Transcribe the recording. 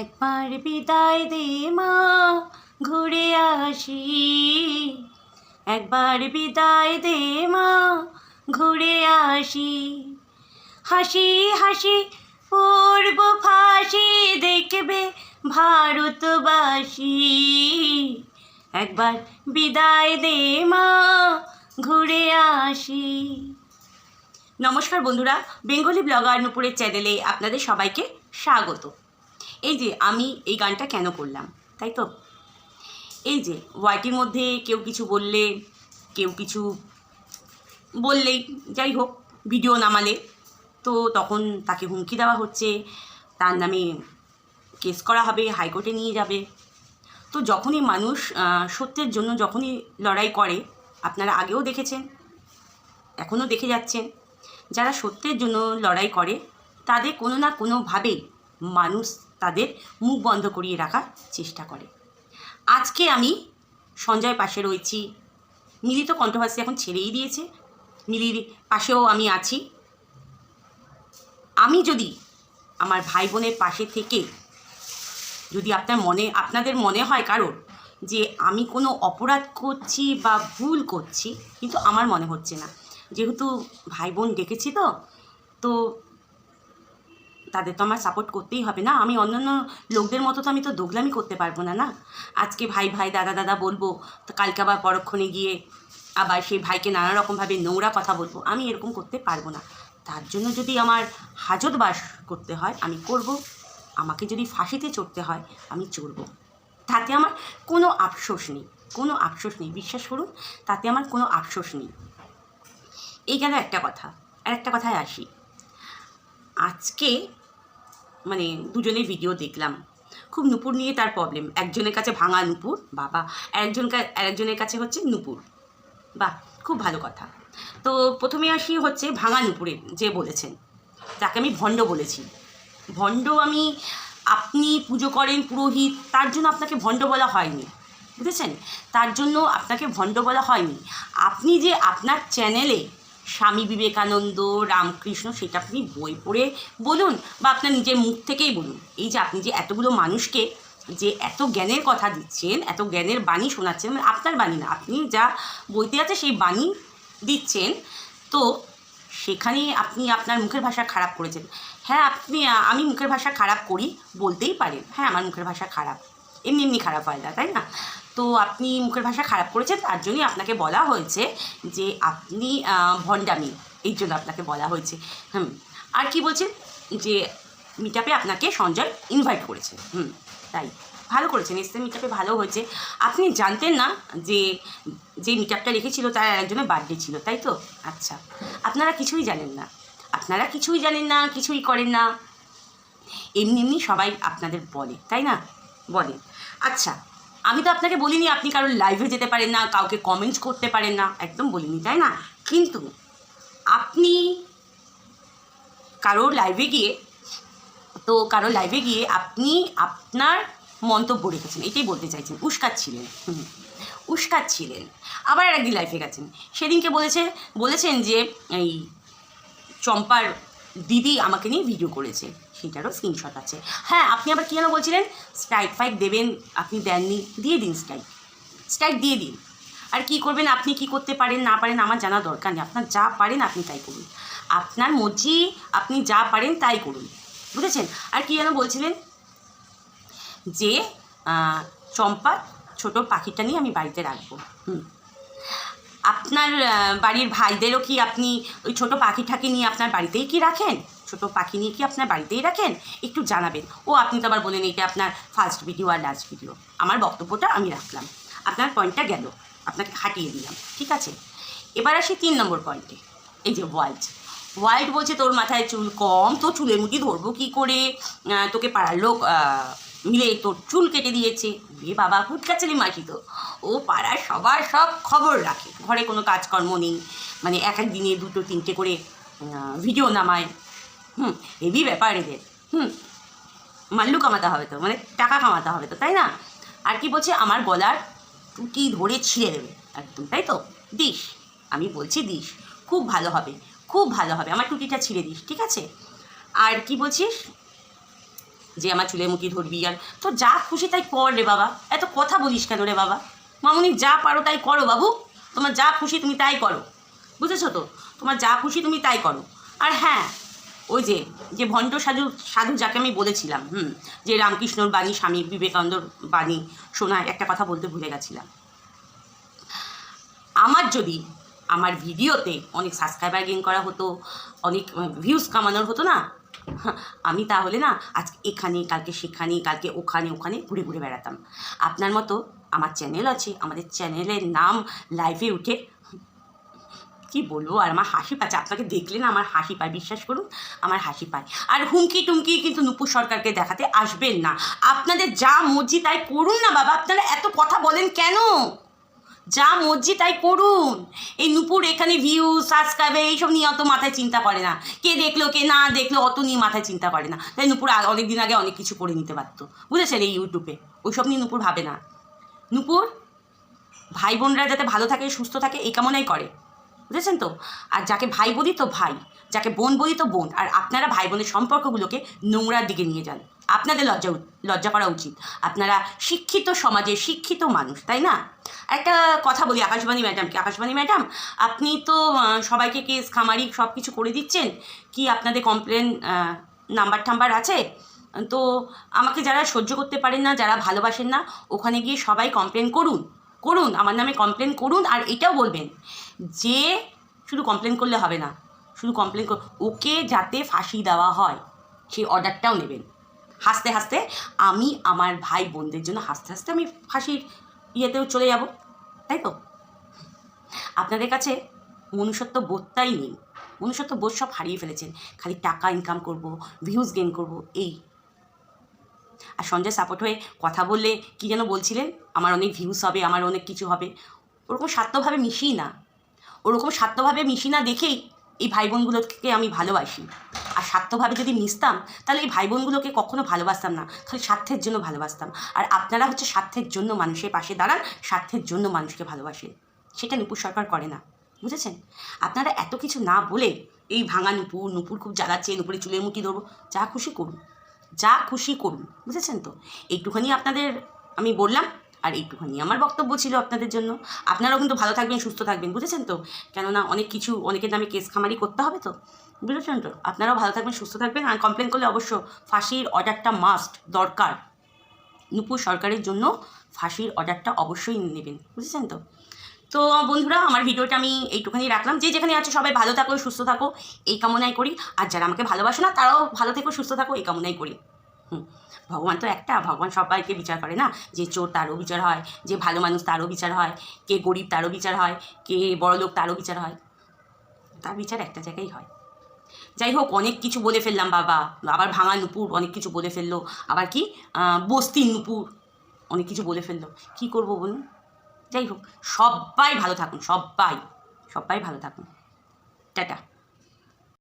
একবার বিদায় দে মা, ঘুরে আসি। একবার বিদায় দে মা, ঘুরে আসি। হাসি হাসি পূর্ব ফাঁসি, দেখবে ভারতবাসী। একবার বিদায় দে মা, ঘুরে আসি। নমস্কার বন্ধুরা, বেঙ্গলি ব্লগার নূপুরের চ্যানেলে আপনাদের সবাইকে স্বাগত। এই যে আমি এই গানটা কেন করলাম, তাই তো? এই যে ওয়াইটির মধ্যে কেউ কিছু বললে, কেউ কিছু বললেই, যাই হোক, ভিডিও নামালে তো তখন তাকে হুমকি দেওয়া হচ্ছে, তার নামে কেস করা হবে, হাইকোর্টে নিয়ে যাবে। তো যখনই মানুষ সত্যের জন্য যখনই লড়াই করে, আপনারা আগেও দেখেছেন, এখনও দেখে যাচ্ছেন, যারা সত্যের জন্য লড়াই করে তাদের কোনো না কোনোভাবেই মানুষ তাদের মুখ বন্ধ করিয়ে রাখার চেষ্টা করে। আজকে আমি সঞ্জয় পাশে রয়েছি। মিলি তো কন্ট্রোভার্সি এখন ছেড়েই দিয়েছে, মিলির পাশেও আমি আছি। আমি যদি আমার ভাই বোনের পাশে থেকে যদি আপনাদের মনে হয় কারোর যে আমি কোনো অপরাধ করছি বা ভুল করছি, কিন্তু আমার মনে হচ্ছে না, যেহেতু ভাই বোন ডেকেছি তো তাদের তো আমার সাপোর্ট করতেই হবে না। আমি অন্যান্য লোকদের মতো তো আমি তো দোগলামি করতে পারবো না। আজকে ভাই ভাই দাদা দাদা বলবো, তো কালকে আবার পরক্ষণে গিয়ে আবার সেই ভাইকে নানা রকমভাবে নোংরা কথা বলবো। আমি এরকম করতে পারবো না। তার জন্য যদি আমার হাজতবাস করতে হয় আমি করব, আমাকে যদি ফাঁসিতে চড়তে হয় আমি চড়ব। তাতে আমার কোনো আফসোস নেই, কোনো আফসোস নেই, বিশ্বাস করুন, তাতে আমার কোনো আফসোস নেই। এই গেল একটা কথা। আর একটা কথায় আসি। আজকে মানে দুজনের ভিডিও দেখলাম, খুব নূপুর নিয়ে তার প্রবলেম। একজনের কাছে ভাঙা নূপুর বাবা, আরেকজনের কাছে হচ্ছে নূপুর। বাহ, খুব ভালো কথা। তো প্রথমে আসি হচ্ছে ভাঙা নূপুরের যে বলেছেন, তাকে আমি ভণ্ড বলেছি। ভণ্ড আপনি পুজো করেন পুরোহিত, তার জন্য আপনাকে ভণ্ড বলা হয়নি, বুঝেছেন? তার জন্য আপনাকে ভণ্ড বলা হয়নি। আপনি যে আপনার চ্যানেলে স্বামী বিবেকানন্দ, রামকৃষ্ণ, সেটা আপনি বই পড়ে বলুন বা আপনার নিজের মুখ থেকেই বলুন। এই যে আপনি যে এতগুলো মানুষকে যে এত জ্ঞানের কথা দিচ্ছেন, এত জ্ঞানের বাণী শোনাচ্ছেন, মানে আপনার বাণী না, আপনি যা বইতে আছে সেই বাণী দিচ্ছেন, তো সেখানে আপনি আপনার মুখের ভাষা খারাপ করেছেন। হ্যাঁ, আমি মুখের ভাষা খারাপ করি, বলতেই পারেন, হ্যাঁ আমার মুখের ভাষা খারাপ, এমনি খারাপ হয় না, তাই না? তো আপনি মুখের ভাষা খারাপ করেছেন, তার জন্যই আপনাকে বলা হয়েছে যে আপনি ভণ্ডামি, এই জন্য আপনাকে বলা হয়েছে। আর কি বলছেন যে মিটআপে আপনাকে সঞ্জয় ইনভাইট করেছে। তাই ভালো করেছেন, এসে মিটআপে ভালো হয়েছে। আপনি জানতেন না যে মিটআপটা রেখেছিল তার একজনের বার্থডে ছিল, তাই তো? আচ্ছা, আপনারা কিছুই জানেন না, কিছুই করেন না, এমনি সবাই আপনাদের বলে, তাই না? বলে। আচ্ছা, আমি তো আপনাকে বলিনি আপনি কারোর লাইভে যেতে পারেন না, কাউকে কমেন্টস করতে পারেন না, একদম বলিনি, তাই না? কিন্তু আপনি কারোর লাইভে গিয়ে আপনি আপনার মন্তব্য রেখেছেন, এটাই বলতে চাইছেন, উস্কাচ্ছিলেন। আবার একদিন লাইভে গেছেন, সেদিনকে বলেছেন যে এই চম্পার দিদি আমাকে নিয়ে ভিডিও করেছে, সেটারও স্ক্রিনশট আছে। হ্যাঁ, আপনি আবার কী যেন বলছিলেন, স্ট্রাইক দেবেন, আপনি দেননি, দিয়ে দিন, স্ট্রাইক দিয়ে দিন। আর কি করবেন, আপনি কি করতে পারেন না পারেন আমার জানা দরকার নেই, আপনার যা পারেন আপনি তাই করুন, আপনার মর্জি, আপনি যা পারেন তাই করুন, বুঝেছেন? আর কি যেন বলছিলেন যে চম্পার ছোট পাখিটা নিয়ে আমি বাড়িতে রাখবো। আপনার বাড়ির ভাইদেরও কি আপনি ওই ছোটো পাখিটাকে নিয়ে আপনার বাড়িতেই কি রাখেন? ছোটো পাখি নিয়ে কি আপনার বাড়িতেই রাখেন? একটু জানাবেন। ও আপনি তো আবার বলেন এটা আপনার ফার্স্ট ভিডিও আর লাস্ট ভিডিও। আমার বক্তব্যটা আমি রাখলাম, আপনার পয়েন্টটা গেল, আপনাকে হাঁটিয়ে দিলাম, ঠিক আছে? এবার আসি 3 নম্বর পয়েন্টে। এই যে ওয়াইল্ড বলছে তোর মাথায় চুল কম, তো চুলের মুঠি ধরবো কী করে, তোকে পাড়ার লোক মিলে তোর চুল কেটে দিয়েছে। বাবা, ফুটকাচালি মাসি তো, ও পাড়ার সবার সব খবর রাখে, ঘরে কোনো কাজকর্ম নেই, মানে এক দিনে 2-3টে করে ভিডিও নামায়। হেভি ব্যাপার এদের। মাল্লু কামাতে হবে তো, মানে টাকা কামাতে হবে তো, তাই না? আর কি বলছে, আমার গলার টুটি ধরে ছিঁড়ে দেবে একদম, তাই তো? দিস, আমি বলছি দিস, খুব ভালো হবে, আমার টুটিটা ছিঁড়ে দিস, ঠিক আছে? আর কি বলছিস, যে আমার চুলের মুঠি ধরবি, আর তো যা খুশি তাই কর রে বাবা, এত কথা বলিস কেন রে বাবা? মামুনি যা পারো তাই করো বাবু, তোমার যা খুশি তুমি তাই করো, বুঝেছো তো? তোমার যা খুশি তুমি তাই করো। আর হ্যাঁ, ওই যে ভণ্ড সাধু সাধু যাকে আমি বলেছিলাম, যে রামকৃষ্ণর বাণী, স্বামী বিবেকানন্দর বাণী শোনায়, একটা কথা বলতে ভুলে গেছিলাম। আমার যদি আমার ভিডিওতে অনেক সাবস্ক্রাইবার গেইন করা হতো, অনেক ভিউজ কামানোর হতো না, আমি তাহলে না আজ এখানে, কালকে সেখানে, কালকে ওখানে ওখানে ঘুরে ঘুরে বেড়াতাম। আপনার মতো আমার চ্যানেল আছে, আমাদের চ্যানেলের নাম লাইভে উঠে কি বলবো, আর আমার হাসি পাচ্ছে। আপনাকে দেখলে না আমার হাসি পায়, বিশ্বাস করুন আমার হাসি পায়। আর হুমকি টুমকি কিন্তু নূপুর সরকারকে দেখাতে আসবেন না। আপনাদের যা মর্জি তাই করুন না বাবা, আপনারা এত কথা বলেন কেন? যা মর্জি তাই করুন। এই নূপুর এখানে ভিউ সাবস্ক্রাইবে এইসব নিয়ে অত মাথায় চিন্তা করে না, কে দেখলো কে না দেখলো অত নিয়ে মাথায় চিন্তা করে না। তাই নূপুর অনেক দিন আগে অনেক কিছু করে নিতে পারতো, বুঝেছেন? এই ইউটিউবে ওইসব নিয়ে নূপুর ভাবে না। নূপুর ভাই বোনরা যাতে ভালো থাকে, সুস্থ থাকে, এই কামনাই করে, বুঝেছেন তো? আর যাকে ভাই বলি তো ভাই, যাকে বোন বলি তো বোন। আর আপনারা ভাই বোনের সম্পর্কগুলোকে নোংরার দিকে নিয়ে যান। আপনাদের লজ্জা করা উচিত। আপনারা শিক্ষিত সমাজের শিক্ষিত মানুষ, তাই না? একটা কথা বলি আকাশবাণী ম্যাডামকে, আকাশবাণী ম্যাডাম, আপনি তো সবাইকে কেস খামারি সব কিছু করে দিচ্ছেন, কি আপনাদের কমপ্লেন নাম্বার টাম্বার আছে? তো আমাকে যারা সহ্য করতে পারেন না, যারা ভালোবাসেন না, ওখানে গিয়ে সবাই কমপ্লেন করুন, আমার নামে কমপ্লেন করুন। আর এটাও বলবেন যে শুধু কমপ্লেন করলে হবে না, শুধু কমপ্লেন ওকে যাতে ফাঁসি দেওয়া হয় সেই অর্ডারটাও নেবেন। হাসতে হাসতে আমি আমার ভাই বোনদের জন্য হাসতে হাসতে আমি ফাঁসির ইয়েতেও চলে যাব, তাই তো? আপনাদের কাছে মনুষ্যত্ব বোধটাই নেই, মনুষ্যত্ব বোধ সব হারিয়ে ফেলেছেন। খালি টাকা ইনকাম করব, ভিউজ গেইন করব, এই। আর সঞ্জয় সাপোর্ট হয়ে কথা বললে কি যেন বলছিলেন, আমার অনেক ভিউজ হবে, আমার অনেক কিছু হবে। ওরকম স্বার্থভাবে মিশি না, ওরকম স্বার্থভাবে মিশি না দেখেই এই ভাই বোনগুলোকে আমি ভালোবাসি। আর স্বার্থভাবে যদি মিশতাম তাহলে এই ভাই বোনগুলোকে কখনো ভালোবাসতাম না, খালি স্বার্থের জন্য ভালোবাসতাম। আর আপনারা হচ্ছে স্বার্থের জন্য মানুষের পাশে দাঁড়ান, স্বার্থের জন্য মানুষকে ভালোবাসেন, সেটা নূপুর সরকার করে না, বুঝেছেন? আপনারা এত কিছু না বলে এই ভাঙা নূপুর খুব জ্বালাচ্ছে, নূপুরে চুলের মুঠি ধরবো, যা খুশি করুন, যা খুশি করুন, বুঝেছেন তো? এইটুখানি আপনাদের আমি বললাম, আর এইটুখানি আমার বক্তব্য ছিল আপনাদের জন্য। আপনারাও কিন্তু ভালো থাকবেন, সুস্থ থাকবেন, বুঝেছেন তো? কেননা অনেক কিছু অনেকের নামে কেস খামারি করতে হবে তো, বুঝেছেন তো? আপনারাও ভালো থাকবেন, সুস্থ থাকবেন। আর কমপ্লেন করলে অবশ্য ফাঁসির অর্ডারটা মাস্ট দরকার। নূপুর সরকারের জন্য ফাঁসির অর্ডারটা অবশ্যই নেবেন, বুঝেছেন তো? তো বন্ধুরা, আমার ভিডিওটা আমি এইটুখানি রাখলাম। যে যেখানে আছে সবাই ভালো থাকো, সুস্থ থাকো, এই কামনাই করি। আর যারা আমাকে ভালোবাসে না তারাও ভালো থেকো, সুস্থ থাকো, এই কামনাই করি। ভগবান তো একটা, ভগবান সবাইকে বিচার করে না, যে চোর তারও বিচার হয়, যে ভালো মানুষ তারও বিচার হয়, কে গরিব তারও বিচার হয়, কে বড়লোক তারও বিচার হয়, তার বিচার একটা জায়গায় হয়। যাই হোক, অনেক কিছু বলে ফেললাম বাবা, আবার ভাঙা নূপুর অনেক কিছু বলে ফেললো, আবার কি বস্তির নূপুর অনেক কিছু বলে ফেললো, কী করবো বলুন? যাই হোক, সবাই ভালো থাকুন, সবাই ভালো থাকুন, টাটা।